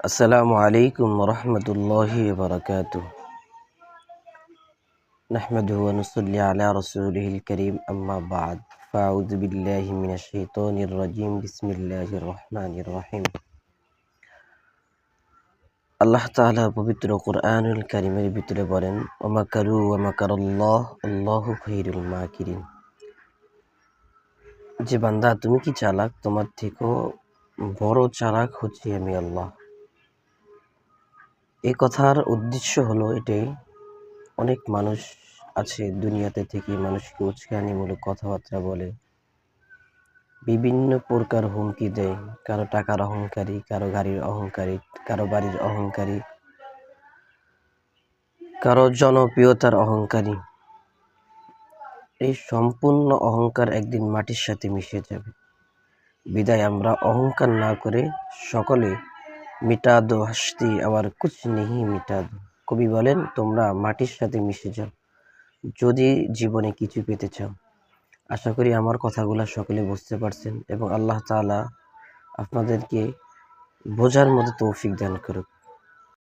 আসসালামু আলাইকুম রহমতুল্লাহি বারাকাতুহ। নাহমাদুহু ওয়া নুসাল্লি আলা রাসূলিহিল কারীম, আম্মা বা'দ। ফাআউযু বিল্লাহি মিনাশ শাইতানির রাজীম। বিসমিল্লাহির রহমানির রহিম। আল্লাহ তাআলা পবিত্র কুরআনুল কারীমের ভিতরে বলেন, ওয়া মাকারু ওয়া মাকারাল্লাহ আল্লাহু খায়রুল মাকিরিন। যে বান্দা, তুমি কি চালাক? তোমার থেকেও বড় চালাক হচ্ছে আমি আল্লাহ। এই কথার উদ্দেশ্য হলো এটাই, অনেক মানুষ আছে দুনিয়াতে থেকে মানুষকে উস্কানিমূলক কথাবার্তা বলে, বিভিন্ন প্রকার হুমকি দেয়। কারো টাকার অহংকারী, কারো গাড়ির অহংকারী, কারো বাড়ির অহংকারী, কারো জনপ্রিয়তার অহংকারী। এই সম্পূর্ণ অহংকার একদিন মাটির সাথে মিশে যাবে। বিদায় আমরা অহংকার না করে সকলে মিটা দো হস্তি আবার কুছ নেহি মিটা দো। কবি বলেন, তোমরা মাটির সাথে মিশে যাও যদি জীবনে কিছু পেতে চাও। আশা করি আমার কথাগুলো সকলে বুঝতে পারছেন এবং আল্লাহ তাআলা আপনাদেরকে বোঝার মতো তৌফিক দান করুক।